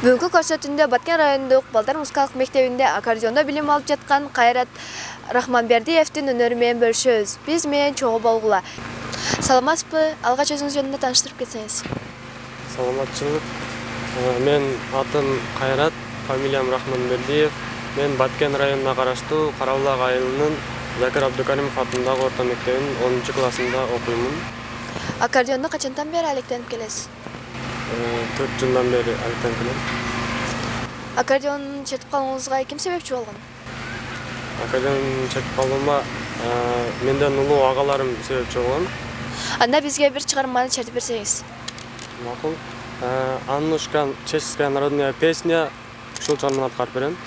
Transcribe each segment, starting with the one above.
Бүгүнкү көрсөтүүндө Баткен райондук Балдар музыкалык мектебинде аккордеондо билим алып жаткан Кайрат Рахманбердиевдин өнөрү менен бөлүшөбүз. Биз менен чогуу болгула. Саламатсызбы? Алгач өзүңүз жөнүндө тааныштырып кетсеңиз. Саламатчылык. Мен атым Кайрат, фамилиям Рахманбердиев. Мен Баткен районуна караштуу Карабулак айылынын Закир Абдукаримов атындагы орто мектебинин 10 классында окуймун. Аккордеондо качандан бери алектенип келесиз? 4 жылдан бери алектенип келем. Аккордеонду чертип калууңузга ким себепчи болгон? Аккордеонду чертип калуума менден улуу агаларым себепчи болгон. Анда бизге бир чыгарманы чертип берсеңиз. Макул. Аннушка, чешская народная песня. Ушул чыгарманы аткарып берем.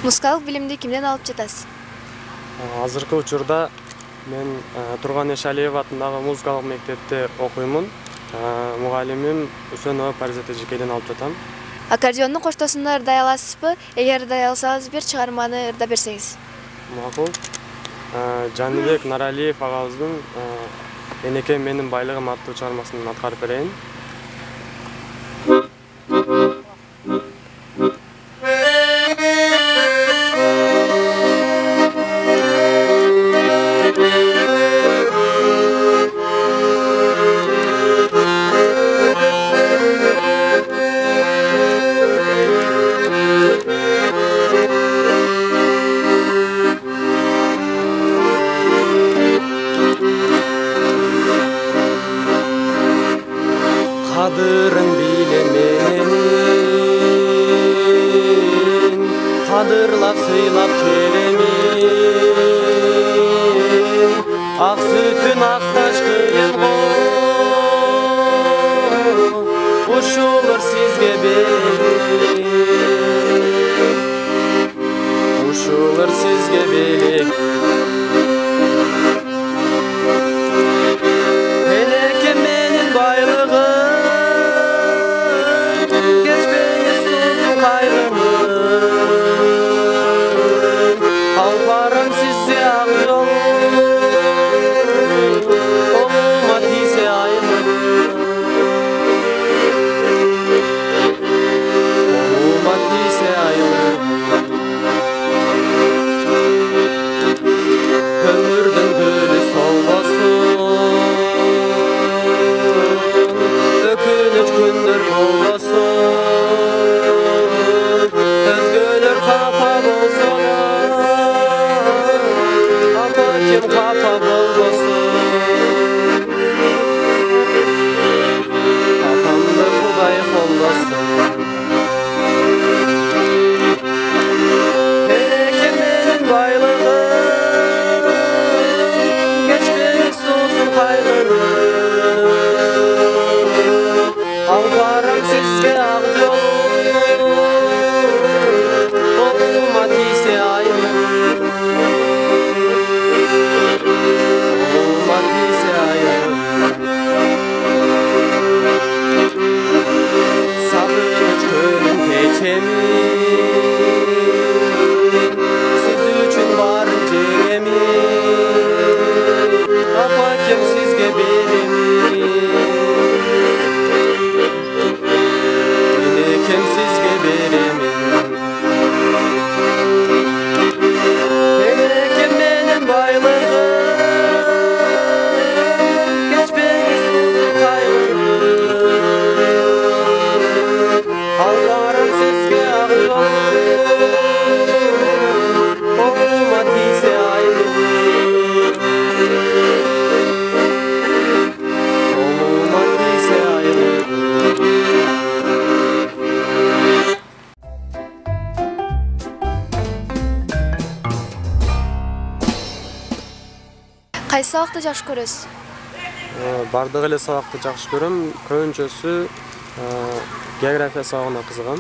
Музыкалык билимди кимден алып жатасыз? Азыркы учурда мен Турган Эшалиев атындагы музыкалык мектепте окуймун. Мугалимим Үсөнова Паризат эжекейден алып жатам. Аккордеондун коштосуна ырдай аласызбы? Эгер ырдай алсаңыз, бир чыгарманы ырдап берсеңиз. Макул. Жаныбек Наралиев агабыздын Энекем менин байлыгым аттуу чыгармасын аткарып берейин. Kadırın bilemenin, kadırlap sıylap kelemin, ak sütün aktaş kıyın uşulur sizge belik, uşulur sizge belik. Enekem menin baylığım, alparım size ağrım, olma dise ayrım, olma dise ayrım. Ömürdün gülü solmasın, ökünüç gündür olmasın. Özgürler kapa bolsalar, ama kim kapa bolmasın. Kafamda Kuday kollasın. Enekem menin baylığım, geçmeyin soğusun kaygınım. Alparım sizge ağrım, olma dise ayrım, Кайсы сабакты жакшы көрөсүз? Бардык эле сабакты жакшы көрөм. Көбүнчөсү география сабагына кызыгам.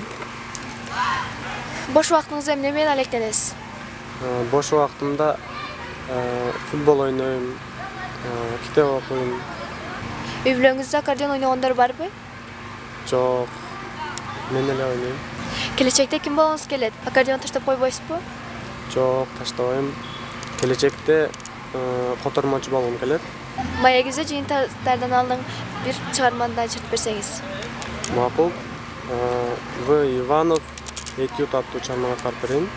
Бош убактыңызда эмне менен алектенесиз? Бош убактымда футбол ойнойм, китеп окуйм. Үй бүлөңүздө аккордеон ойногондор барбы? Жок. Мен эле ойнойм. Келечекте ким болгуңуз келет? Аккордеон таштап койбойсузбу? Жок, таштабайм. Келечекте котормочу болгум келет. Маегизде жыйынтыктардан алдың бир чыгарманы чыртып берсеңиз. Макул. В. Иванов этюд аттуу чыгармага карап берейин.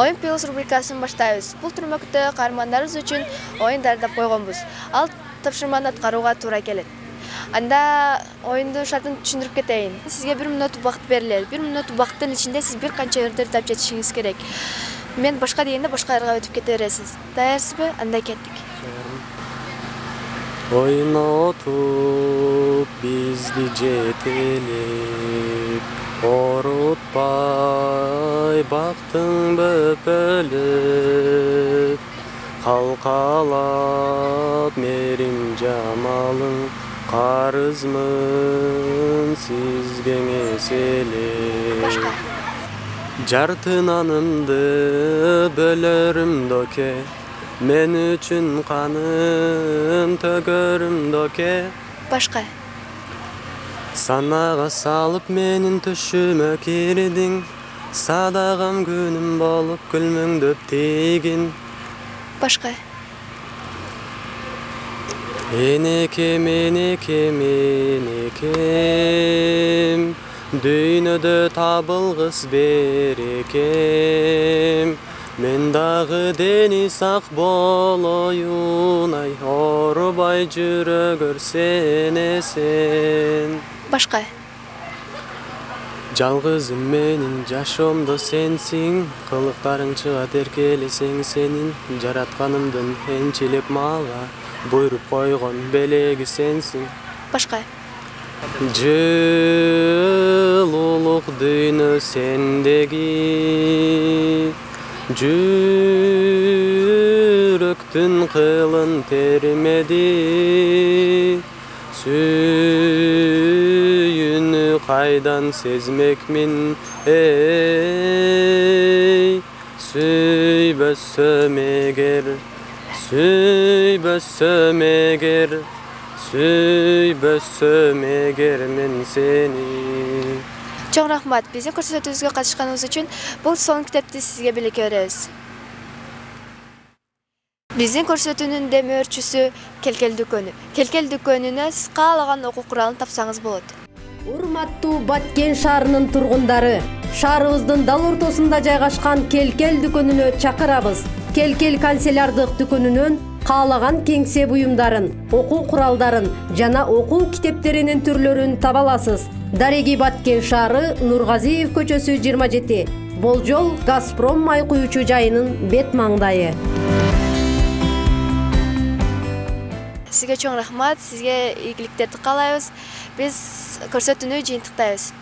Oyun Piyos rubrikaсын баштайбыз. Бул түрмөктө каармандарыбыз үчүн оюн даярдап койгонбуз. Ал тапшырманы аткарууга туура келет. Анда оюндун шартын түшүндүрүп кетейин. Сизге 1 мүнөт убакыт берилет. 1 мүнөт убакыттын ичинде сиз бир канча өрдөр тап жетишиңиз керек. Мен башка дегенде башкаларга өтүп кете бересиз. Даярсызбы? Анда кеттик. Ойнотуп бизди жетелеп, орутпай бактың бөпөлөп, калкалап мерим жамалың, карызмын сизге эселеп. Жартынанымды бөлөрүм доке, мен үчүн канын төгөрүм доке. Башка. Санага салып менин төшүмө кирдиң, садагам күнүм болуп күлмөңдөп тийгин. Башка. Энекем, энекем, энекем, дүйнөдө табылгыс берекем. Мен дагы дени сак болоюн, ай, оорубай жүрө көрсенесен. Башка. Жалгызым менин жашоомдо сенсиң, кылыктарың чыгат эркелесең сенин. Жаратканымдын энчилеп мага буйруп койгон белеги сенсиң. Башка. Жылуулук дүйнө сендеги, жүрөктүн кылын термеди. Сүйүүнү кайдан сезмекмин, эй, сүйбөсөм эгер, сүйбөсөм эгер, сүйбөсөм эгер мен сени. Чоң рахмат, биздин көрсөтүүбүзгө катышканыңыз үчүн. Бул сонун китепти сизге белекке беребиз. Биздин көрсөтүүнүн демөөрчүсү Келкел дүкөнү. Келкел дүкөнүнө сиз каалаган окуу куралын тапсаңыз болот. Урматтуу Баткен шаарынын тургундары, шаарыбыздын дал ортосунда жайгашкан Келкел дүкөнүнө чакырабыз. Келкел канцелярдык дүкөнүнөн каалаган кеңсе буюмдарын, окуу куралдарын жана окуу китептеринин түрлөрүн таба аласыз. Дареги Баткен шаары, Нургазиев көчөсү 27. Болжол Газпром май куючу жайынын бет маңдайы. Сизге чоң рахмат, сизге ийгиликтерди каалайбыз. Биз көрсөтүүнү жыйынтыктайбыз.